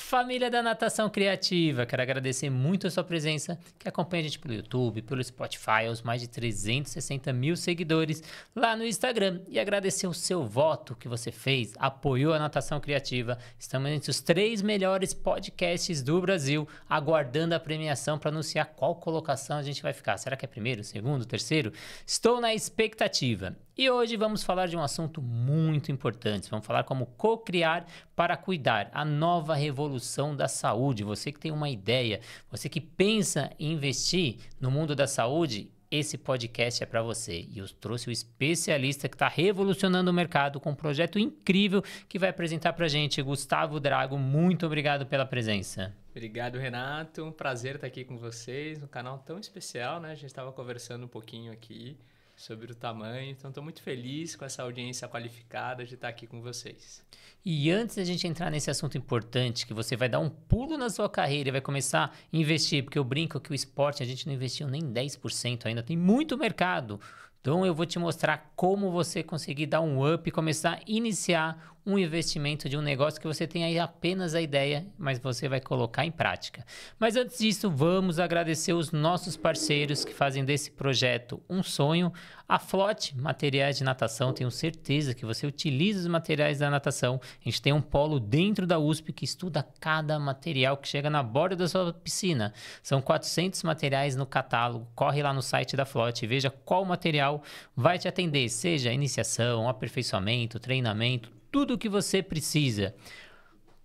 Família da Natação Criativa, quero agradecer muito a sua presença, que acompanha a gente pelo YouTube, pelo Spotify, aos mais de 360 mil seguidores lá no Instagram. E agradecer o seu voto que você fez, apoiou a Natação Criativa. Estamos entre os 3 melhores podcasts do Brasil, aguardando a premiação para anunciar qual colocação a gente vai ficar. Será que é primeiro, segundo, terceiro? Estou na expectativa. E hoje vamos falar de um assunto muito importante. Vamos falar como co-criar para cuidar, a nova revolução da saúde. Você que tem uma ideia, você que pensa em investir no mundo da saúde, esse podcast é para você. E eu trouxe o especialista que está revolucionando o mercado com um projeto incrível que vai apresentar para a gente. Gustavo Drago, muito obrigado pela presença. Obrigado, Renato. Um prazer estar aqui com vocês, um canal tão especial, né? A gente estava conversando um pouquinho aqui sobre o tamanho, então estou muito feliz com essa audiência qualificada de estar aqui com vocês. E antes da gente entrar nesse assunto importante, que você vai dar um pulo na sua carreira e vai começar a investir, porque eu brinco que o esporte a gente não investiu nem 10% ainda, tem muito mercado. Então eu vou te mostrar como você conseguir dar um up e começar a iniciar um investimento de um negócio que você tem aí apenas a ideia, mas você vai colocar em prática. Mas antes disso, vamos agradecer os nossos parceiros que fazem desse projeto um sonho. A Flote Materiais de Natação, tenho certeza que você utiliza os materiais da natação. A gente tem um polo dentro da USP que estuda cada material que chega na borda da sua piscina. São 400 materiais no catálogo. Corre lá no site da Flote e veja qual material vai te atender, seja iniciação, aperfeiçoamento, treinamento, tudo o que você precisa.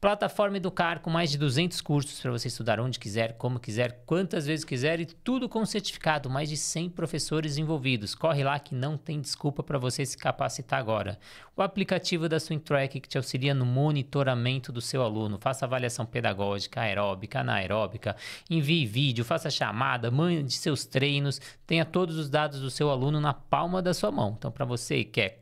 Plataforma Educar com mais de 200 cursos para você estudar onde quiser, como quiser, quantas vezes quiser e tudo com certificado. Mais de 100 professores envolvidos. Corre lá que não tem desculpa para você se capacitar agora. O aplicativo da SwimTrack que te auxilia no monitoramento do seu aluno. Faça avaliação pedagógica, aeróbica, anaeróbica, envie vídeo, faça chamada, mande seus treinos, tenha todos os dados do seu aluno na palma da sua mão. Então, para você que é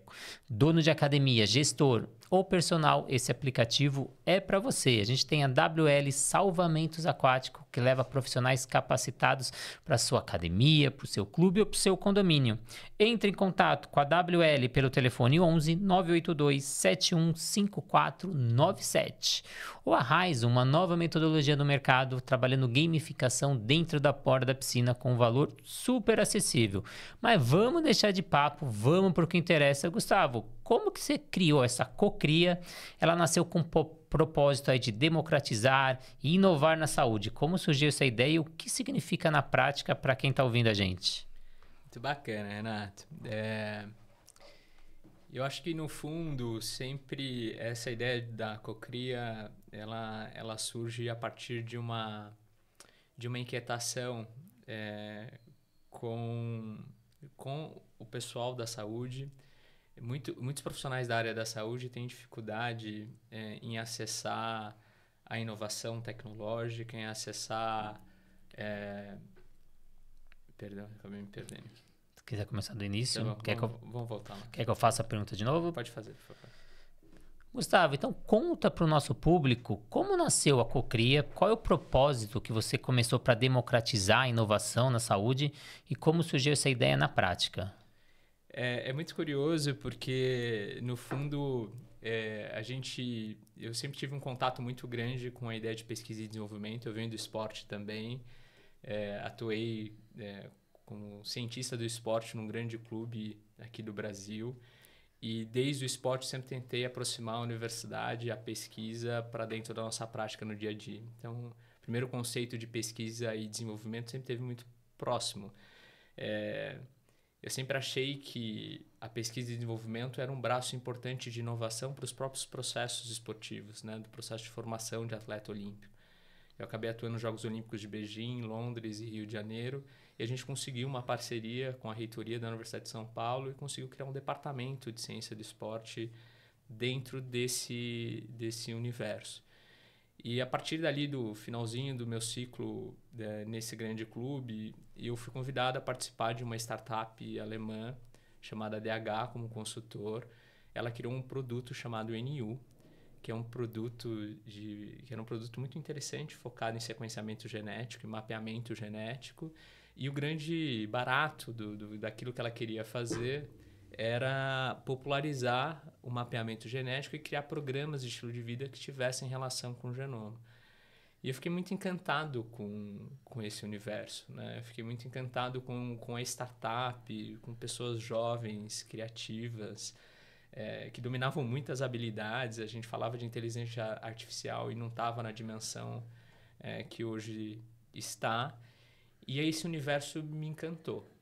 dono de academia, gestor ou personal, esse aplicativo é para você. A gente tem a WL Salvamentos Aquático, que leva profissionais capacitados para a sua academia, para o seu clube ou para o seu condomínio. Entre em contato com a WL pelo telefone 11 982 715497. Ou a Raiz, uma nova metodologia no mercado, trabalhando gamificação dentro da porta da piscina com um valor super acessível. Mas vamos deixar de papo, vamos para o que interessa. Gustavo, como que você criou essa cocria? Ela nasceu com propósito aí de democratizar e inovar na saúde. Como surgiu essa ideia e o que significa na prática para quem está ouvindo a gente? Muito bacana, Renato. Eu acho que, no fundo, sempre essa ideia da cocria, ela surge a partir de uma inquietação com o pessoal da saúde. Muitos profissionais da área da saúde têm dificuldade em acessar a inovação tecnológica, em acessar... Perdão, acabei me perdendo. Se quiser começar do início, então, vamos voltar lá. Quer que eu faça a pergunta de novo? Pode fazer, por favor. Gustavo, então conta para o nosso público como nasceu a Cocria, qual é o propósito que você começou para democratizar a inovação na saúde e como surgiu essa ideia na prática. É muito curioso porque, no fundo, eu sempre tive um contato muito grande com a ideia de pesquisa e desenvolvimento. Eu venho do esporte também, atuei como cientista do esporte num grande clube aqui do Brasil. E desde o esporte sempre tentei aproximar a universidade e a pesquisa para dentro da nossa prática no dia a dia. Então, o primeiro conceito de pesquisa e desenvolvimento sempre esteve muito próximo. Eu sempre achei que a pesquisa e desenvolvimento era um braço importante de inovação para os próprios processos esportivos, né? Do processo de formação de atleta olímpico. Eu acabei atuando nos Jogos Olímpicos de Beijing, Londres e Rio de Janeiro, e a gente conseguiu uma parceria com a reitoria da Universidade de São Paulo e conseguiu criar um departamento de ciência do esporte dentro desse universo. E a partir dali, do finalzinho do meu ciclo nesse grande clube, eu fui convidado a participar de uma startup alemã chamada DH como consultor. Ela criou um produto chamado NU, que é um produto era um produto muito interessante, focado em sequenciamento genético e mapeamento genético. E o grande barato daquilo que ela queria fazer era popularizar o mapeamento genético e criar programas de estilo de vida que tivessem relação com o genoma. E eu fiquei muito encantado com esse universo, né? Eu fiquei muito encantado com a startup, com pessoas jovens, criativas, que dominavam muitas habilidades. A gente falava de inteligência artificial e não estava na dimensão que hoje está. E aí esse universo me encantou.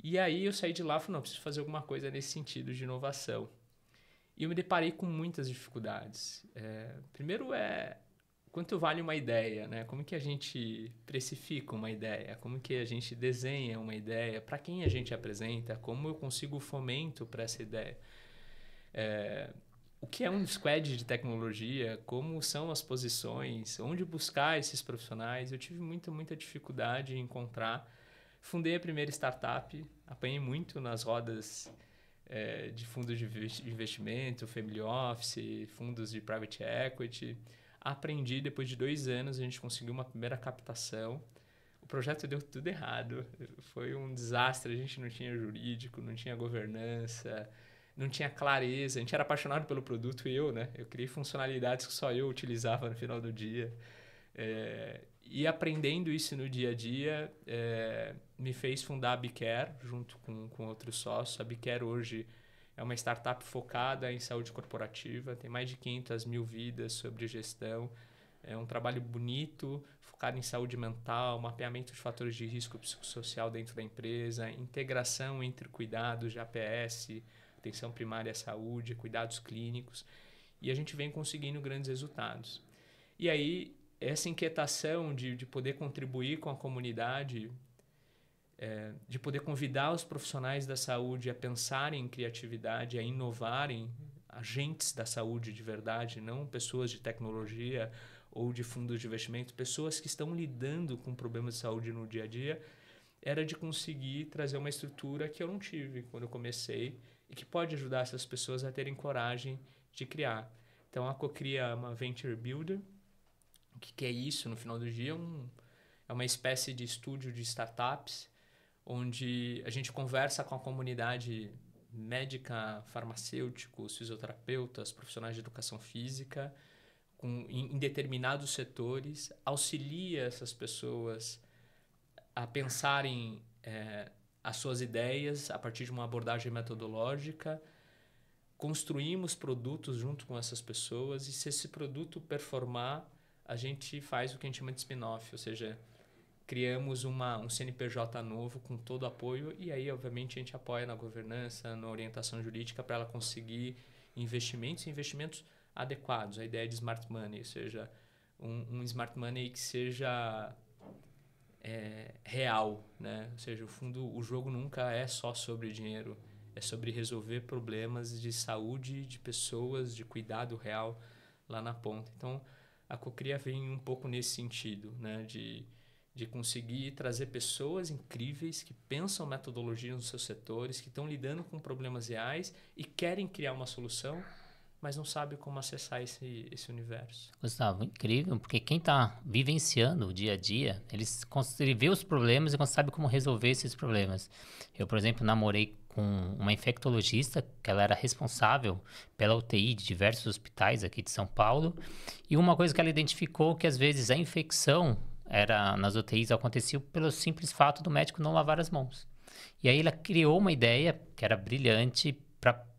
E aí eu saí de lá e falei, não, preciso fazer alguma coisa nesse sentido de inovação. E eu me deparei com muitas dificuldades. Primeiro quanto vale uma ideia, né? Como que a gente precifica uma ideia? Como que a gente desenha uma ideia? Para quem a gente apresenta? Como eu consigo fomento para essa ideia? O que é um squad de tecnologia? Como são as posições? Onde buscar esses profissionais? Eu tive muita dificuldade em encontrar. Fundei a primeira startup, apanhei muito nas rodas de fundos de investimento, family office, fundos de private equity. Aprendi, depois de 2 anos, a gente conseguiu uma primeira captação. O projeto deu tudo errado. Foi um desastre, a gente não tinha jurídico, não tinha governança, não tinha clareza. A gente era apaixonado pelo produto e né? Eu criei funcionalidades que só eu utilizava no final do dia. E aprendendo isso no dia a dia, me fez fundar a Bicare, junto com outros sócios. A Bicare hoje é uma startup focada em saúde corporativa, tem mais de 500 mil vidas sobre gestão. É um trabalho bonito, focado em saúde mental, mapeamento de fatores de risco psicossocial dentro da empresa, integração entre cuidados de APS, atenção primária à saúde, cuidados clínicos. E a gente vem conseguindo grandes resultados. E aí, essa inquietação de poder contribuir com a comunidade, de poder convidar os profissionais da saúde a pensarem em criatividade, a inovarem, agentes da saúde de verdade, não pessoas de tecnologia ou de fundos de investimento, pessoas que estão lidando com problemas de saúde no dia a dia, era de conseguir trazer uma estrutura que eu não tive quando eu comecei e que pode ajudar essas pessoas a terem coragem de criar. Então, a Cocria é uma Venture Builder. O que é isso? No final do dia, é uma espécie de estúdio de startups, onde a gente conversa com a comunidade médica, farmacêuticos, fisioterapeutas, profissionais de educação física, em determinados setores, auxilia essas pessoas a pensarem as suas ideias a partir de uma abordagem metodológica. Construímos produtos junto com essas pessoas e se esse produto performar, a gente faz o que a gente chama de spin-off, ou seja, criamos um CNPJ novo com todo o apoio e aí, obviamente, a gente apoia na governança, na orientação jurídica para ela conseguir investimentos adequados. A ideia de smart money, ou seja, um smart money que seja real, né? Ou seja, o jogo nunca é só sobre dinheiro, é sobre resolver problemas de saúde, de pessoas, de cuidado real lá na ponta. Então, a Cocria vem um pouco nesse sentido, né? De conseguir trazer pessoas incríveis que pensam metodologia nos seus setores, que estão lidando com problemas reais e querem criar uma solução, mas não sabem como acessar esse universo. Gustavo, incrível, porque quem está vivenciando o dia a dia, ele vê os problemas e sabe como resolver esses problemas. Eu, por exemplo, namorei com uma infectologista, que ela era responsável pela UTI de diversos hospitais aqui de São Paulo, e uma coisa que ela identificou que às vezes a infecção nas UTIs acontecia pelo simples fato do médico não lavar as mãos. E aí ela criou uma ideia que era brilhante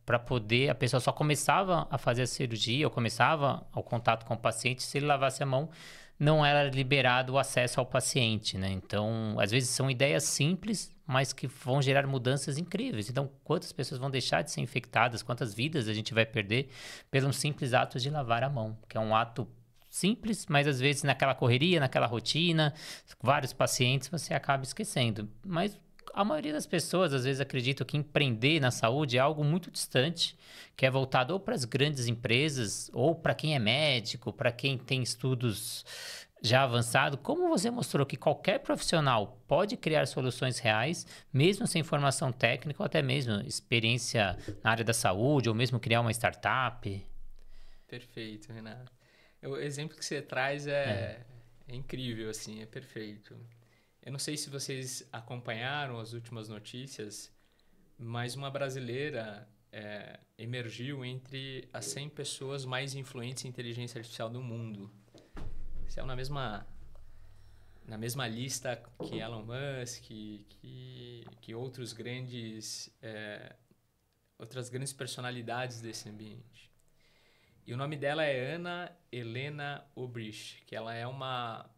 para poder, a pessoa só começava a fazer a cirurgia ou começava o contato com o paciente se ele lavasse a mão, não era liberado o acesso ao paciente, né? Então, às vezes são ideias simples, mas que vão gerar mudanças incríveis. Então, quantas pessoas vão deixar de ser infectadas, quantas vidas a gente vai perder pelo simples ato de lavar a mão, que é um ato simples, mas às vezes naquela correria, naquela rotina, vários pacientes você acaba esquecendo. Mas a maioria das pessoas, às vezes, acredita que empreender na saúde é algo muito distante, que é voltado ou para as grandes empresas, ou para quem é médico, para quem tem estudos já avançados. Como você mostrou que qualquer profissional pode criar soluções reais, mesmo sem formação técnica, ou até mesmo experiência na área da saúde, ou mesmo criar uma startup. Perfeito, Renato. O exemplo que você traz é incrível, assim, é perfeito. Eu não sei se vocês acompanharam as últimas notícias, mas uma brasileira emergiu entre as 100 pessoas mais influentes em inteligência artificial do mundo. saiu na mesma lista que Elon Musk, que outras grandes personalidades desse ambiente. E o nome dela é Ana Helena Obrich, que ela é uma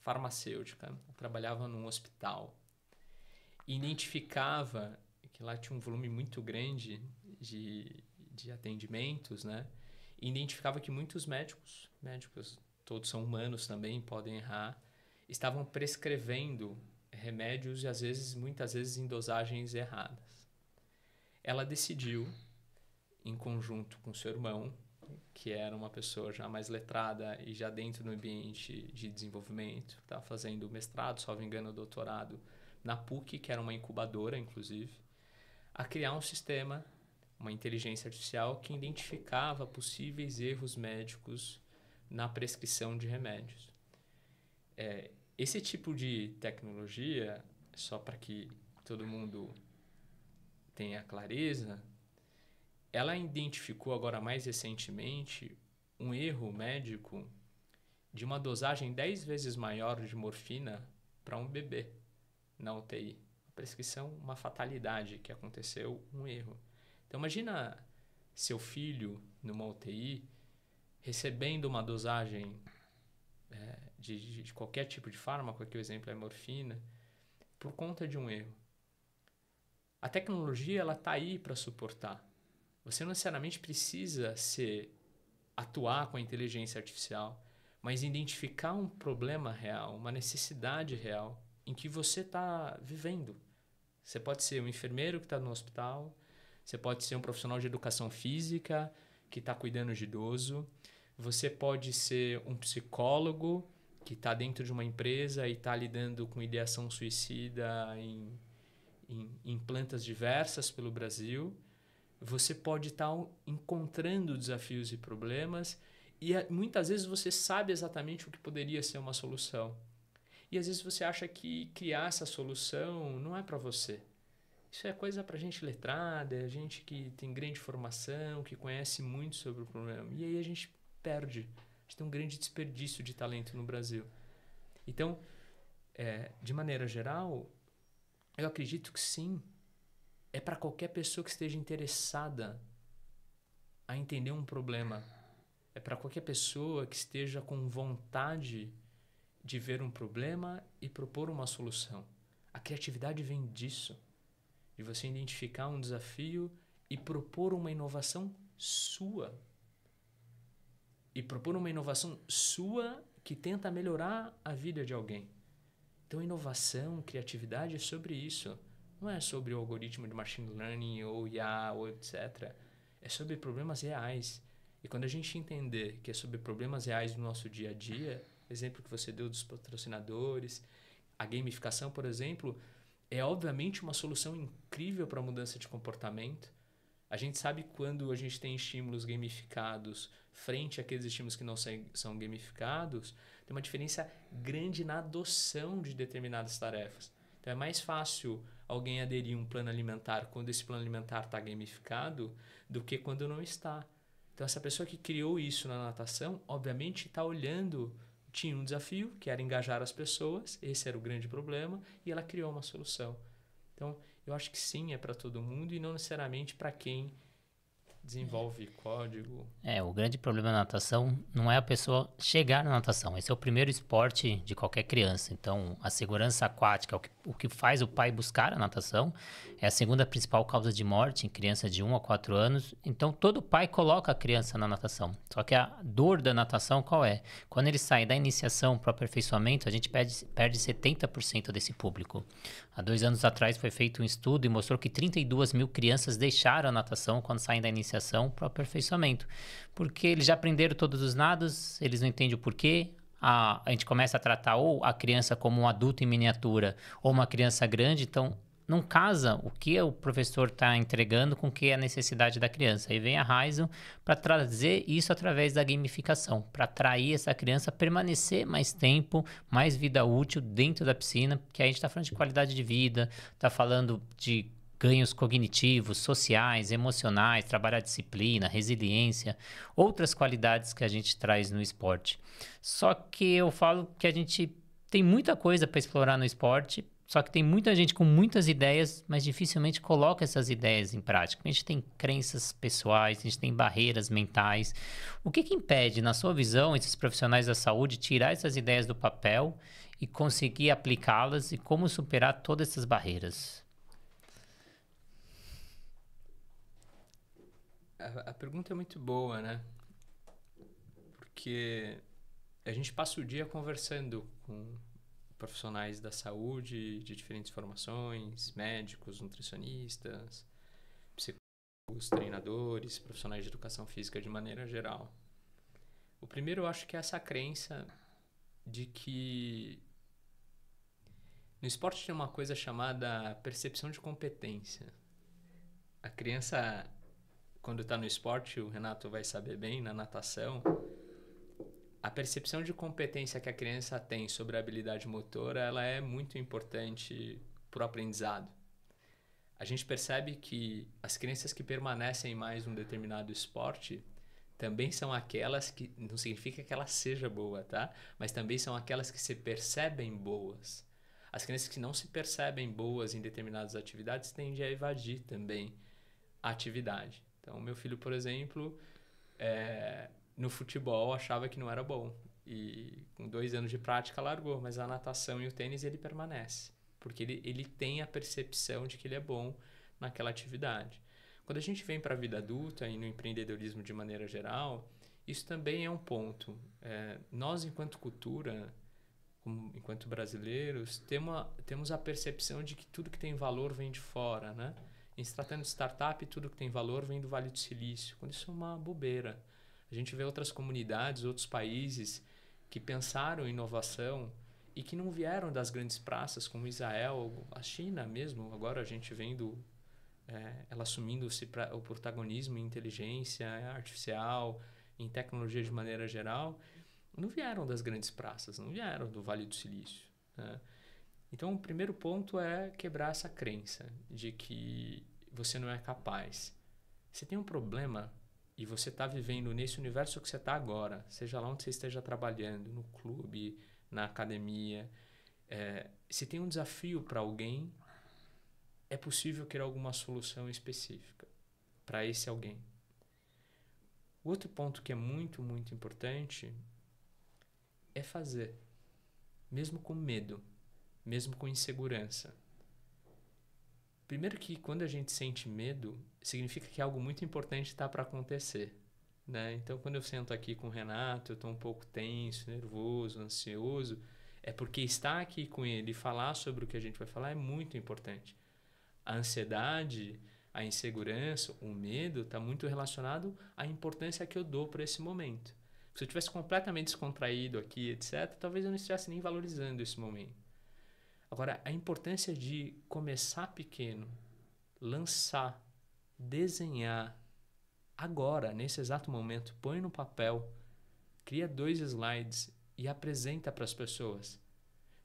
farmacêutica, trabalhava num hospital. E identificava que lá tinha um volume muito grande de atendimentos, né? E identificava que muitos médicos, todos são humanos também, podem errar, estavam prescrevendo remédios e muitas vezes em dosagens erradas. Ela decidiu, em conjunto com seu irmão, que era uma pessoa já mais letrada e já dentro do ambiente de desenvolvimento, estava fazendo mestrado, salvo engano, doutorado, na PUC, que era uma incubadora, inclusive, a criar um sistema, uma inteligência artificial que identificava possíveis erros médicos na prescrição de remédios. Esse tipo de tecnologia, só para que todo mundo tenha clareza, ela identificou agora mais recentemente um erro médico de uma dosagem 10 vezes maior de morfina para um bebê na UTI. A prescrição, uma fatalidade que aconteceu, um erro. Então imagina seu filho numa UTI recebendo uma dosagem de qualquer tipo de fármaco, aqui o exemplo é morfina, por conta de um erro. A tecnologia ela está aí para suportar. Você não necessariamente precisa atuar com a inteligência artificial, mas identificar um problema real, uma necessidade real em que você está vivendo. Você pode ser um enfermeiro que está no hospital, você pode ser um profissional de educação física que está cuidando de idoso, você pode ser um psicólogo que está dentro de uma empresa e está lidando com ideação suicida em plantas diversas pelo Brasil. Você pode estar encontrando desafios e problemas e muitas vezes você sabe exatamente o que poderia ser uma solução. E às vezes você acha que criar essa solução não é para você. Isso é coisa para gente letrada, é gente que tem grande formação, que conhece muito sobre o problema. E aí a gente perde. A gente tem um grande desperdício de talento no Brasil. Então, de maneira geral, eu acredito que sim, é para qualquer pessoa que esteja interessada a entender um problema. É para qualquer pessoa que esteja com vontade de ver um problema e propor uma solução. A criatividade vem disso, de você identificar um desafio e propor uma inovação sua. E propor uma inovação sua que tenta melhorar a vida de alguém. Então, inovação, criatividade é sobre isso. Não é sobre o algoritmo de machine learning ou IA ou etc. É sobre problemas reais. E quando a gente entender que é sobre problemas reais do nosso dia a dia, exemplo que você deu dos patrocinadores, a gamificação, por exemplo, é obviamente uma solução incrível para a mudança de comportamento. A gente sabe quando a gente tem estímulos gamificados frente àqueles estímulos que não são gamificados, tem uma diferença grande na adoção de determinadas tarefas. Então é mais fácil alguém aderir a um plano alimentar quando esse plano alimentar está gamificado do que quando não está. Então essa pessoa que criou isso na natação, obviamente está olhando, tinha um desafio que era engajar as pessoas, esse era o grande problema, e ela criou uma solução. Então eu acho que sim, é para todo mundo e não necessariamente para quem desenvolve código. O grande problema da natação não é a pessoa chegar na natação. Esse é o primeiro esporte de qualquer criança. Então, a segurança aquática, o que faz o pai buscar a natação, é a segunda principal causa de morte em crianças de 1 a 4 anos. Então, todo pai coloca a criança na natação. Só que a dor da natação qual é? Quando ele sai da iniciação para o aperfeiçoamento, a gente perde 70% desse público. Há 2 anos atrás foi feito um estudo e mostrou que 32 mil crianças deixaram a natação quando saem da iniciação para o aperfeiçoamento, porque eles já aprenderam todos os nados, eles não entendem o porquê, a gente começa a tratar ou a criança como um adulto em miniatura ou uma criança grande, então não casa o que o professor está entregando com o que é a necessidade da criança. Aí vem a Raizo para trazer isso através da gamificação, para atrair essa criança a permanecer mais tempo, mais vida útil dentro da piscina, porque a gente está falando de qualidade de vida, está falando de ganhos cognitivos, sociais, emocionais, trabalhar disciplina, resiliência, outras qualidades que a gente traz no esporte. Só que eu falo que a gente tem muita coisa para explorar no esporte, só que tem muita gente com muitas ideias, mas dificilmente coloca essas ideias em prática. A gente tem crenças pessoais, a gente tem barreiras mentais. O que impede, na sua visão, esses profissionais da saúde tirar essas ideias do papel e conseguir aplicá-las, e como superar todas essas barreiras? A pergunta é muito boa, né? Porque a gente passa o dia conversando com profissionais da saúde de diferentes formações, médicos, nutricionistas, psicólogos, treinadores, profissionais de educação física de maneira geral. O primeiro eu acho que é essa crença de que no esporte tem uma coisa chamada percepção de competência. A criança, quando está no esporte, o Renato vai saber bem, na natação, a percepção de competência que a criança tem sobre a habilidade motora, ela é muito importante para o aprendizado. A gente percebe que as crianças que permanecem mais num determinado esporte também são aquelas que, não significa que ela seja boa, tá? Mas também são aquelas que se percebem boas. As crianças que não se percebem boas em determinadas atividades tendem a evadir também a atividade. Então, meu filho, por exemplo, no futebol achava que não era bom. E com 2 anos de prática largou, mas a natação e o tênis ele permanece. Porque ele tem a percepção de que ele é bom naquela atividade. Quando a gente vem para a vida adulta e no empreendedorismo de maneira geral, isso também é um ponto. Nós, enquanto cultura, enquanto brasileiros, temos a percepção de que tudo que tem valor vem de fora, né? Em se tratando de startup, tudo que tem valor vem do Vale do Silício, quando isso é uma bobeira. A gente vê outras comunidades, outros países que pensaram em inovação e que não vieram das grandes praças, como Israel, a China mesmo. Agora a gente vendo ela assumindo o protagonismo em inteligência artificial, em tecnologia de maneira geral, não vieram das grandes praças, não vieram do Vale do Silício, né? Então, o primeiro ponto é quebrar essa crença de que você não é capaz. Você tem um problema e você está vivendo nesse universo que você está agora, seja lá onde você esteja trabalhando, no clube, na academia. Se tem um desafio para alguém, é possível criar alguma solução específica para esse alguém. O outro ponto que é muito, muito importante é fazer, mesmo com medo, mesmo com insegurança. Primeiro que quando a gente sente medo, significa que algo muito importante está para acontecer, né? Então, quando eu sento aqui com o Renato, eu estou um pouco tenso, nervoso, ansioso, é porque estar aqui com ele e falar sobre o que a gente vai falar é muito importante. A ansiedade, a insegurança, o medo está muito relacionado à importância que eu dou para esse momento. Se eu estivesse completamente descontraído aqui, etc., talvez eu não estivesse nem valorizando esse momento. Agora, a importância de começar pequeno, lançar, desenhar, agora, nesse exato momento, põe no papel, cria 2 slides e apresenta para as pessoas.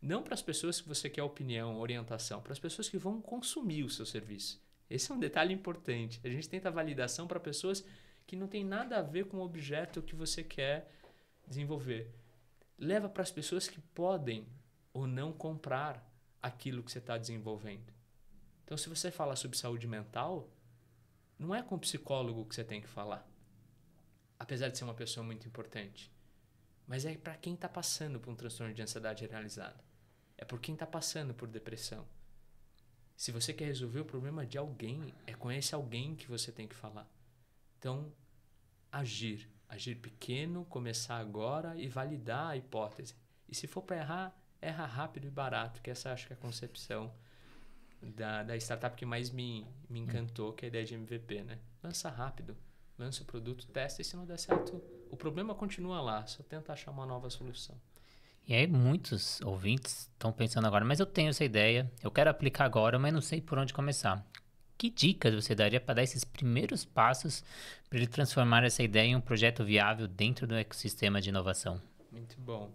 Não para as pessoas que você quer opinião, orientação, para as pessoas que vão consumir o seu serviço. Esse é um detalhe importante. A gente tenta validação para pessoas que não tem nada a ver com o objeto que você quer desenvolver. Leva para as pessoas que podem ou não comprar aquilo que você está desenvolvendo. Então, se você falar sobre saúde mental, não é com o psicólogo que você tem que falar, apesar de ser uma pessoa muito importante, mas é para quem está passando por um transtorno de ansiedade generalizada. É por quem está passando por depressão. Se você quer resolver o problema de alguém, é com esse alguém que você tem que falar. Então, agir pequeno, começar agora e validar a hipótese. E se for para errar, erra rápido e barato, que essa acho que é a concepção da startup que mais me encantou, que é a ideia de MVP, né? Lança rápido, lança o produto, testa e se não der certo, o problema continua lá, só tenta achar uma nova solução. E aí muitos ouvintes estão pensando agora, mas eu tenho essa ideia, eu quero aplicar agora, mas não sei por onde começar. Que dicas você daria para dar esses primeiros passos para ele transformar essa ideia em um projeto viável dentro do ecossistema de inovação? Muito bom.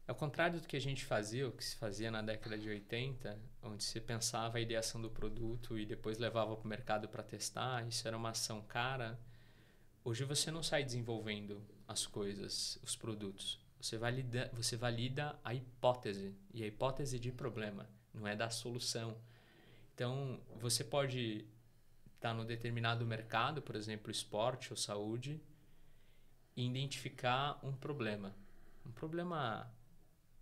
Ao contrário do que a gente fazia, o que se fazia na década de 80, onde você pensava a ideação do produto e depois levava para o mercado para testar, isso era uma ação cara. Hoje você não sai desenvolvendo as coisas, os produtos. Você valida a hipótese, e a hipótese de problema, não é da solução. Então, você pode estar no determinado mercado, por exemplo, esporte ou saúde, e identificar um problema. Um problema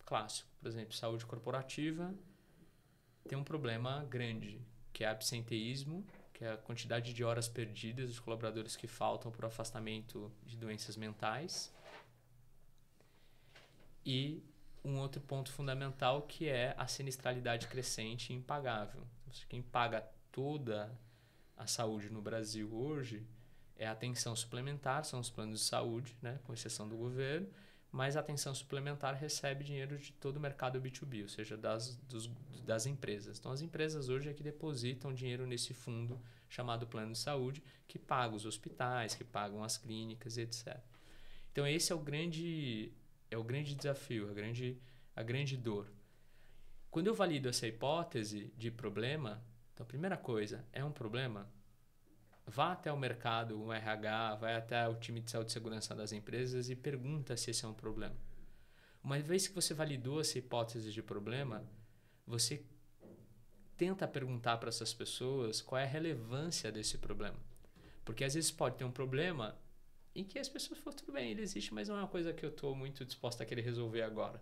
clássico, por exemplo, saúde corporativa tem um problema grande, que é absenteísmo, que é a quantidade de horas perdidas dos colaboradores que faltam por afastamento de doenças mentais. E um outro ponto fundamental que é a sinistralidade crescente e impagável. Quem paga toda a saúde no Brasil hoje é a atenção suplementar, são os planos de saúde, né, com exceção do governo, mas a atenção suplementar recebe dinheiro de todo o mercado B2B, ou seja, das empresas. Então, as empresas hoje é que depositam dinheiro nesse fundo chamado plano de saúde, que paga os hospitais, que pagam as clínicas, etc. Então, esse é o grande desafio, a grande dor. Quando eu valido essa hipótese de problema, então, a primeira coisa, é um problema? Vá até o mercado, o RH, vai até o time de saúde e segurança das empresas e pergunta se esse é um problema. Uma vez que você validou essa hipótese de problema, você tenta perguntar para essas pessoas qual é a relevância desse problema. Porque às vezes pode ter um problema em que as pessoas falam, tudo bem, ele existe, mas não é uma coisa que eu estou muito disposta a querer resolver agora.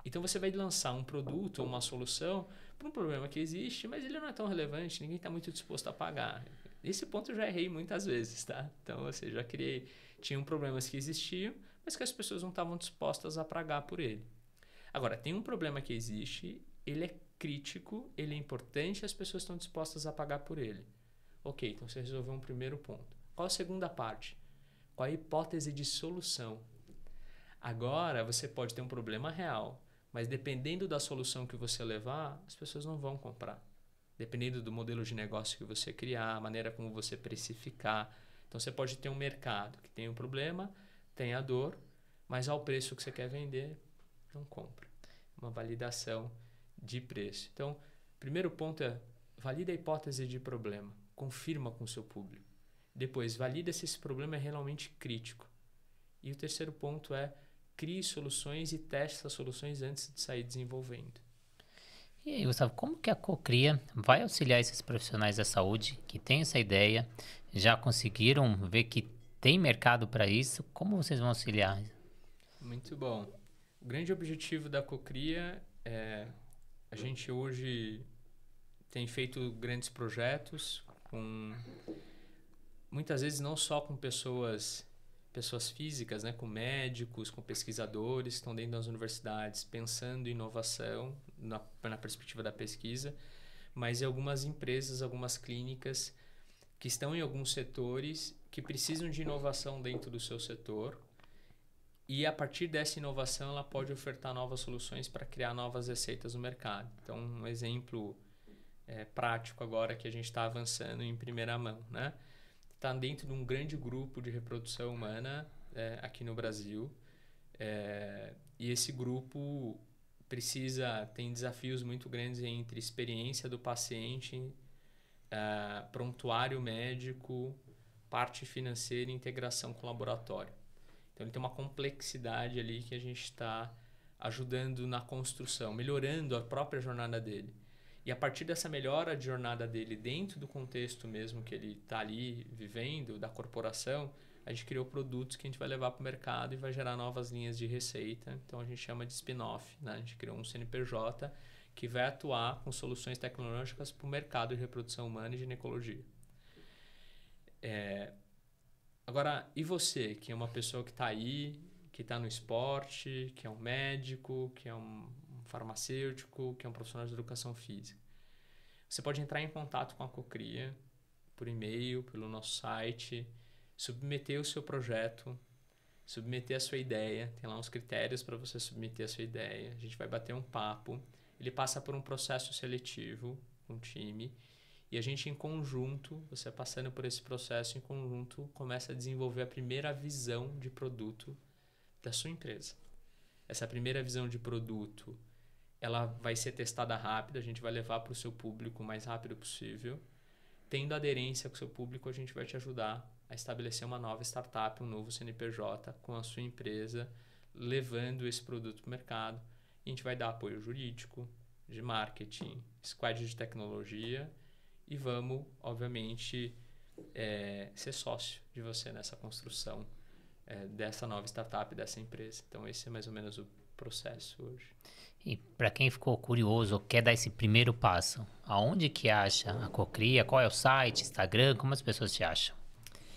Então você vai lançar um produto ou uma solução para um problema que existe, mas ele não é tão relevante, ninguém está muito disposto a pagar. Nesse ponto eu já errei muitas vezes, tá? Então, ou seja, tinham problemas que existiam, mas que as pessoas não estavam dispostas a pagar por ele. Agora, tem um problema que existe, ele é crítico, ele é importante e as pessoas estão dispostas a pagar por ele. Ok, então você resolveu um primeiro ponto. Qual a segunda parte? Qual a hipótese de solução? Agora, você pode ter um problema real, mas dependendo da solução que você levar, as pessoas não vão comprar. Dependendo do modelo de negócio que você criar, a maneira como você precificar. Então, você pode ter um mercado que tem um problema, tem a dor, mas ao preço que você quer vender, não compra. Uma validação de preço. Então, primeiro ponto é, valida a hipótese de problema. Confirma com o seu público. Depois, valida se esse problema é realmente crítico. E o terceiro ponto é, crie soluções e teste essas soluções antes de sair desenvolvendo. E aí, Gustavo, como que a Cocria vai auxiliar esses profissionais da saúde que têm essa ideia, já conseguiram ver que tem mercado para isso? Como vocês vão auxiliar? Muito bom. O grande objetivo da Cocria é... A gente hoje tem feito grandes projetos, muitas vezes não só com pessoas físicas, né, com médicos, com pesquisadores que estão dentro das universidades pensando em inovação na perspectiva da pesquisa, mas em algumas empresas, algumas clínicas que estão em alguns setores que precisam de inovação dentro do seu setor e a partir dessa inovação ela pode ofertar novas soluções para criar novas receitas no mercado. Então, um exemplo prático agora que a gente está avançando em primeira mão, né? Está dentro de um grande grupo de reprodução humana aqui no Brasil. E esse grupo tem desafios muito grandes entre experiência do paciente, prontuário médico, parte financeira e integração com o laboratório. Então, ele tem uma complexidade ali que a gente está ajudando na construção, melhorando a própria jornada dele. E a partir dessa melhora de jornada dele dentro do contexto mesmo que ele está ali vivendo, da corporação, a gente criou produtos que a gente vai levar para o mercado e vai gerar novas linhas de receita. Então, a gente chama de spin-off, né? A gente criou um CNPJ que vai atuar com soluções tecnológicas para o mercado de reprodução humana e ginecologia. Agora, e você, que é uma pessoa que está aí, que está no esporte, que é um médico, que é um farmacêutico, que é um profissional de educação física? Você pode entrar em contato com a Cocria por e-mail, pelo nosso site, submeter o seu projeto, submeter a sua ideia. Tem lá uns critérios para você submeter a sua ideia. A gente vai bater um papo. Ele passa por um processo seletivo com o time. E a gente, em conjunto, você passando por esse processo em conjunto, começa a desenvolver a primeira visão de produto da sua empresa. essa primeira visão de produto, ela vai ser testada rápido, a gente vai levar para o seu público o mais rápido possível. Tendo aderência com o seu público, a gente vai te ajudar a estabelecer uma nova startup, um novo CNPJ com a sua empresa, levando esse produto para o mercado. E a gente vai dar apoio jurídico, de marketing, squad de tecnologia e vamos, obviamente, ser sócio de você nessa construção dessa nova startup, dessa empresa. Então, esse é mais ou menos o processo hoje. E para quem ficou curioso ou quer dar esse primeiro passo, aonde que acha a Cocria? Qual é o site, Instagram? Como as pessoas te acham?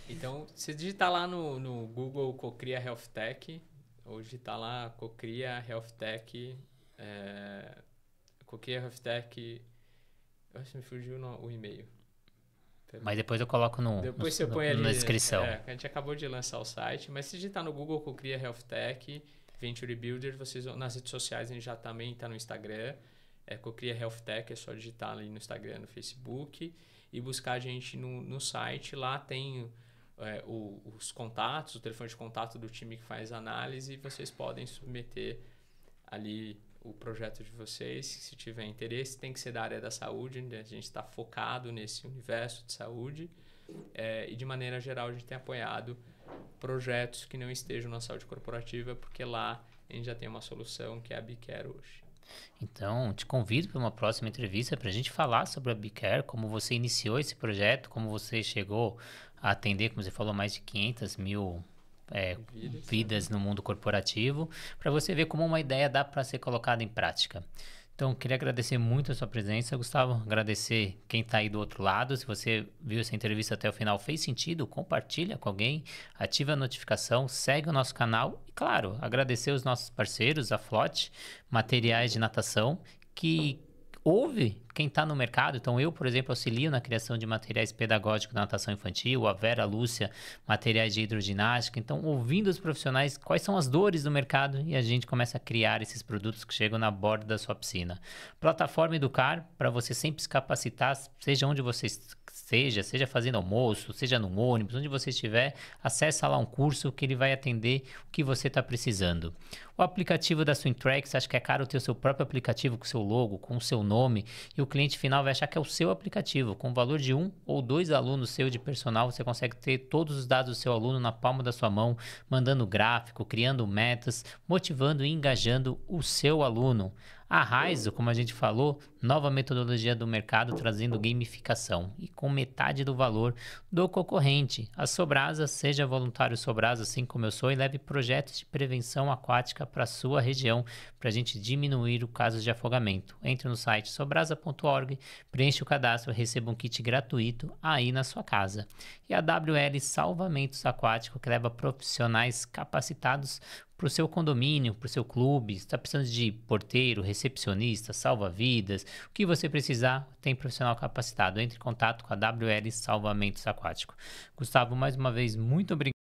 Então, se digitar lá no Google Cocria Health Tech, ou digitar lá Cocria Health Tech, Cocria Health Tech, eu acho que me fugiu o e-mail. Mas depois eu coloco depois você põe ali, na descrição. A gente acabou de lançar o site, mas se digitar no Google Cocria Health Tech, Venture Builder, vocês nas redes sociais a gente já também está no Instagram, Cocria Health Tech, é só digitar ali no Instagram, no Facebook e buscar a gente no site. Lá tem os contatos, o telefone de contato do time que faz análise e vocês podem submeter ali o projeto de vocês, se tiver interesse. Tem que ser da área da saúde, né? A gente está focado nesse universo de saúde e de maneira geral a gente tem apoiado projetos que não estejam na saúde corporativa, porque lá a gente já tem uma solução que é a BeCare hoje. Então, te convido para uma próxima entrevista para a gente falar sobre a BeCare, como você iniciou esse projeto, como você chegou a atender, como você falou, mais de 500 mil vidas no mundo corporativo, para você ver como uma ideia dá para ser colocada em prática. Então, queria agradecer muito a sua presença, Gustavo. Agradecer quem está aí do outro lado. Se você viu essa entrevista até o final, fez sentido, compartilha com alguém, ativa a notificação, segue o nosso canal. E, claro, agradecer os nossos parceiros, a Flot, materiais de natação, que ouve quem está no mercado. Então, eu, por exemplo, auxilio na criação de materiais pedagógicos da natação infantil, a Vera, a Lúcia, materiais de hidroginástica. Então, ouvindo os profissionais, quais são as dores do mercado e a gente começa a criar esses produtos que chegam na borda da sua piscina. Plataforma Educar, para você sempre se capacitar, seja onde você seja fazendo almoço, seja no ônibus, onde você estiver, acessa lá um curso que ele vai atender o que você está precisando. O aplicativo da Swimtrack, você acha que é caro ter o seu próprio aplicativo com o seu logo, com o seu nome, e o cliente final vai achar que é o seu aplicativo. Com o valor de 1 ou 2 alunos seu de personal, você consegue ter todos os dados do seu aluno na palma da sua mão, mandando gráfico, criando metas, motivando e engajando o seu aluno. A Raizo, como a gente falou, nova metodologia do mercado trazendo gamificação e com metade do valor do concorrente. A Sobrasa, seja voluntário Sobrasa, assim como eu sou, e leve projetos de prevenção aquática para a sua região, para a gente diminuir o caso de afogamento. Entre no site sobrasa.org, preencha o cadastro e receba um kit gratuito aí na sua casa. E a WL Salvamentos Aquático, que leva profissionais capacitados para o seu condomínio, para o seu clube. Está precisando de porteiro, recepcionista, salva-vidas, o que você precisar, tem profissional capacitado. Entre em contato com a WL Salvamentos Aquático. Gustavo, mais uma vez, muito obrigado.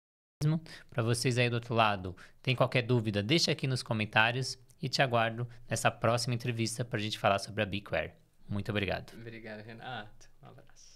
Para vocês aí do outro lado, tem qualquer dúvida, deixa aqui nos comentários e te aguardo nessa próxima entrevista para a gente falar sobre a BeCare. Muito obrigado. Obrigado, Renato. Um abraço.